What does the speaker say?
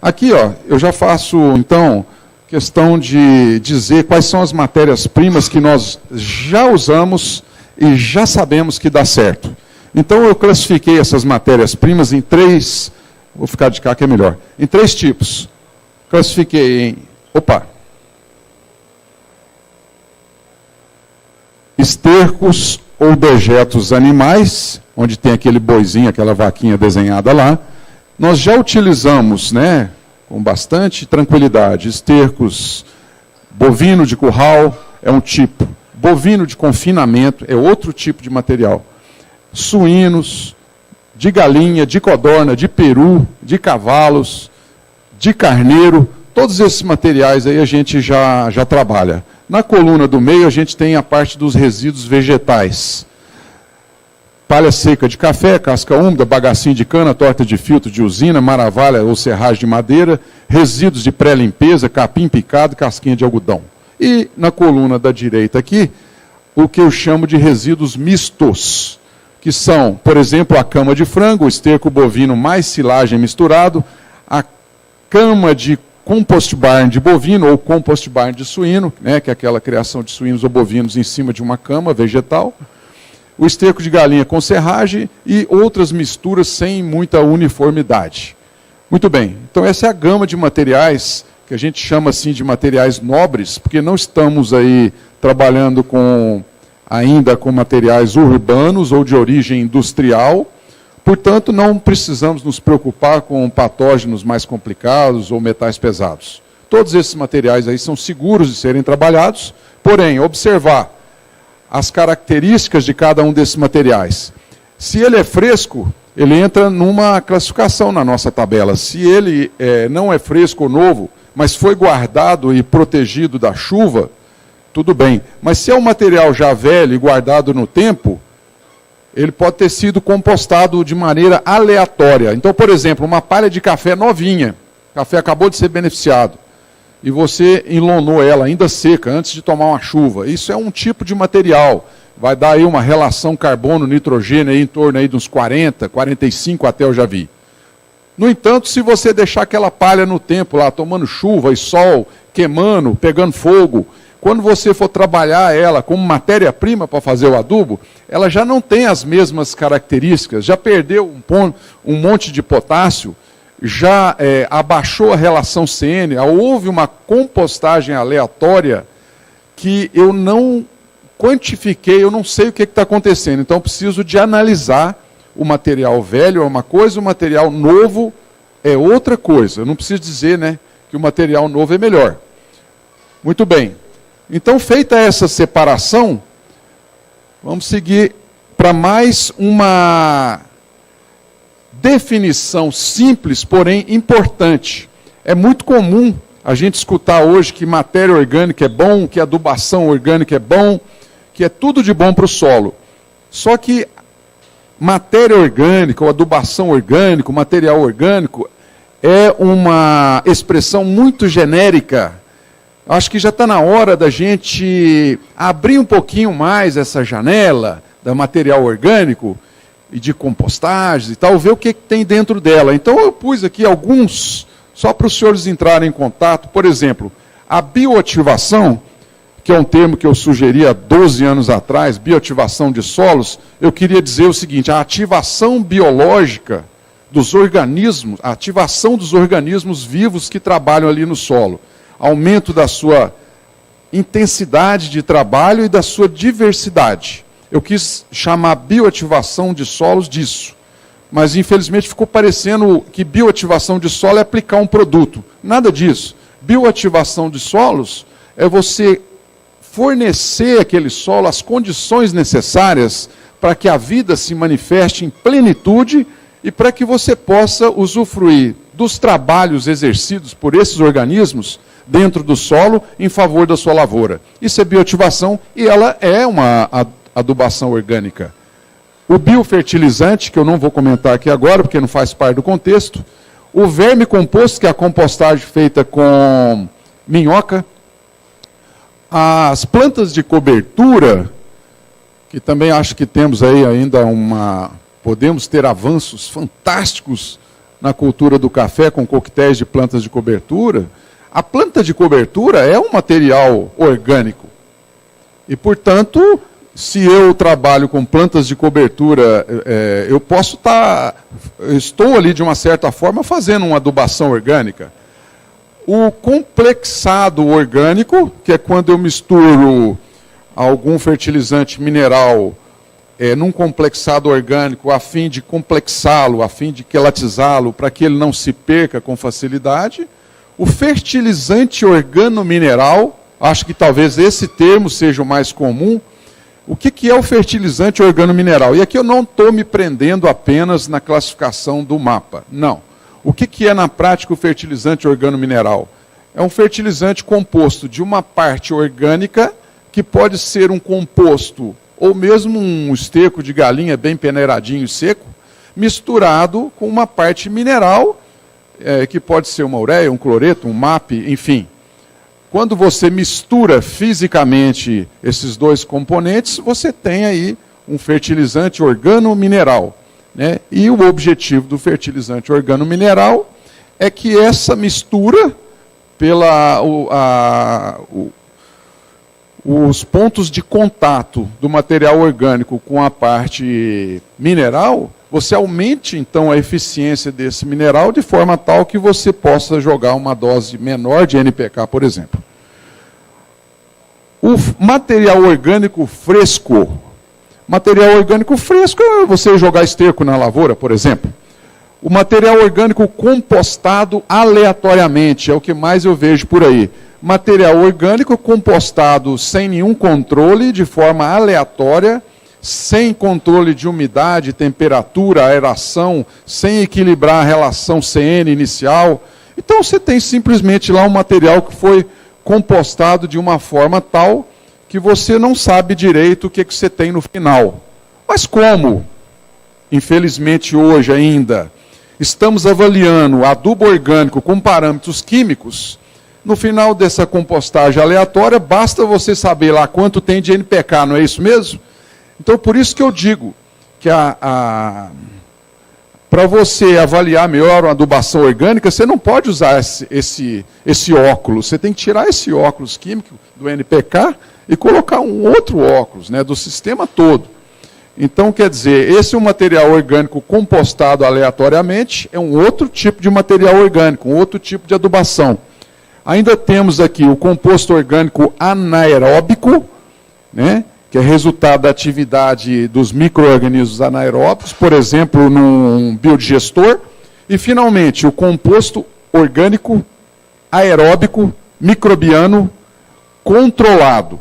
Aqui, ó, eu já faço, então, questão de dizer quais são as matérias-primas que nós já usamos e já sabemos que dá certo. Então, eu classifiquei essas matérias-primas em três, vou ficar de cá que é melhor, em três tipos. Classifiquei em, estercos ou dejetos animais, onde tem aquele boizinho, aquela vaquinha desenhada lá. Nós já utilizamos, né, com bastante tranquilidade, estercos bovino de curral, é um tipo. Bovino de confinamento, é outro tipo de material. Suínos, de galinha, de codorna, de peru, de cavalos, de carneiro, todos esses materiais aí a gente já trabalha. Na coluna do meio a gente tem a parte dos resíduos vegetais. Palha seca de café, casca úmida, bagacinho de cana, torta de filtro de usina, maravalha ou serragem de madeira, resíduos de pré-limpeza, capim picado e casquinha de algodão. E na coluna da direita aqui, o que eu chamo de resíduos mistos, que são, por exemplo, a cama de frango, o esterco bovino mais silagem misturado, a cama de compost barn de bovino ou compost barn de suíno, né, que é aquela criação de suínos ou bovinos em cima de uma cama vegetal, o esterco de galinha com serragem e outras misturas sem muita uniformidade. Muito bem, então essa é a gama de materiais que a gente chama assim de materiais nobres, porque não estamos aí trabalhando ainda com materiais urbanos ou de origem industrial, portanto não precisamos nos preocupar com patógenos mais complicados ou metais pesados. Todos esses materiais aí são seguros de serem trabalhados, porém, observar as características de cada um desses materiais. Se ele é fresco, ele entra numa classificação na nossa tabela. Se ele não é fresco ou novo, mas foi guardado e protegido da chuva, tudo bem. Mas se é um material já velho e guardado no tempo, ele pode ter sido compostado de maneira aleatória. Então, por exemplo, uma palha de café novinha, o café acabou de ser beneficiado, e você enlonou ela ainda seca, antes de tomar uma chuva. Isso é um tipo de material. Vai dar aí uma relação carbono-nitrogênio aí em torno aí de uns 40, 45 até eu já vi. No entanto, se você deixar aquela palha no tempo lá, tomando chuva e sol, queimando, pegando fogo, quando você for trabalhar ela como matéria-prima para fazer o adubo, ela já não tem as mesmas características, já perdeu um monte de potássio, já abaixou a relação CN, houve uma compostagem aleatória que eu não quantifiquei, eu não sei o que está acontecendo. Então, eu preciso de analisar o material velho é uma coisa, o material novo é outra coisa. Eu não preciso dizer, né, que o material novo é melhor. Muito bem. Então, feita essa separação, vamos seguir para mais uma definição simples, porém importante. É muito comum a gente escutar hoje que matéria orgânica é bom, que adubação orgânica é bom, que é tudo de bom para o solo. Só que matéria orgânica, ou adubação orgânica, material orgânico, é uma expressão muito genérica. Acho que já está na hora da gente abrir um pouquinho mais essa janela do material orgânico e de compostagens e tal, ver o que tem dentro dela. Então eu pus aqui alguns, só para os senhores entrarem em contato. Por exemplo, a bioativação, que é um termo que eu sugeri há 12 anos atrás, bioativação de solos, eu queria dizer o seguinte: a ativação biológica dos organismos, a ativação dos organismos vivos que trabalham ali no solo, aumento da sua intensidade de trabalho e da sua diversidade. Eu quis chamar bioativação de solos disso, mas infelizmente ficou parecendo que bioativação de solo é aplicar um produto. Nada disso. Bioativação de solos é você fornecer àquele solo as condições necessárias para que a vida se manifeste em plenitude e para que você possa usufruir dos trabalhos exercidos por esses organismos dentro do solo em favor da sua lavoura. Isso é bioativação e ela é uma adubação orgânica. O biofertilizante, que eu não vou comentar aqui agora, porque não faz parte do contexto. O verme composto, que é a compostagem feita com minhoca. As plantas de cobertura, que também acho que temos aí ainda podemos ter avanços fantásticos na cultura do café com coquetéis de plantas de cobertura, a planta de cobertura é um material orgânico. E, portanto, se eu trabalho com plantas de cobertura, eu posso estou ali, de uma certa forma, fazendo uma adubação orgânica. O complexado orgânico, que é quando eu misturo algum fertilizante mineral num complexado orgânico, a fim de complexá-lo, a fim de quelatizá-lo, para que ele não se perca com facilidade. O fertilizante organomineral, acho que talvez esse termo seja o mais comum. O que é o fertilizante organomineral? E aqui eu não estou me prendendo apenas na classificação do mapa, não. O que é, na prática, o fertilizante organomineral? É um fertilizante composto de uma parte orgânica, que pode ser um composto, ou mesmo um esterco de galinha bem peneiradinho e seco, misturado com uma parte mineral, que pode ser uma ureia, um cloreto, um MAP, enfim. Quando você mistura fisicamente esses dois componentes, você tem aí um fertilizante organomineral. Né? E o objetivo do fertilizante organomineral é que essa mistura, os pontos de contato do material orgânico com a parte mineral, você aumente então a eficiência desse mineral de forma tal que você possa jogar uma dose menor de NPK, por exemplo. O material orgânico fresco. Material orgânico fresco é você jogar esterco na lavoura, por exemplo. O material orgânico compostado aleatoriamente, é o que mais eu vejo por aí. Material orgânico compostado sem nenhum controle, de forma aleatória, sem controle de umidade, temperatura, aeração, sem equilibrar a relação CN inicial. Então você tem simplesmente lá um material que foi compostado de uma forma tal que você não sabe direito o que você tem no final. Mas como, infelizmente hoje ainda, estamos avaliando adubo orgânico com parâmetros químicos, no final dessa compostagem aleatória, basta você saber lá quanto tem de NPK, não é isso mesmo? Então, por isso que eu digo que para você avaliar melhor uma adubação orgânica, você não pode usar esse óculos, você tem que tirar esse óculos químico do NPK e colocar um outro óculos, né, do sistema todo. Então, quer dizer, esse é um material orgânico compostado aleatoriamente, é um outro tipo de material orgânico, um outro tipo de adubação. Ainda temos aqui o composto orgânico anaeróbico, né, que é resultado da atividade dos micro-organismos anaeróbicos, por exemplo, num biodigestor. E, finalmente, o composto orgânico aeróbico microbiano controlado.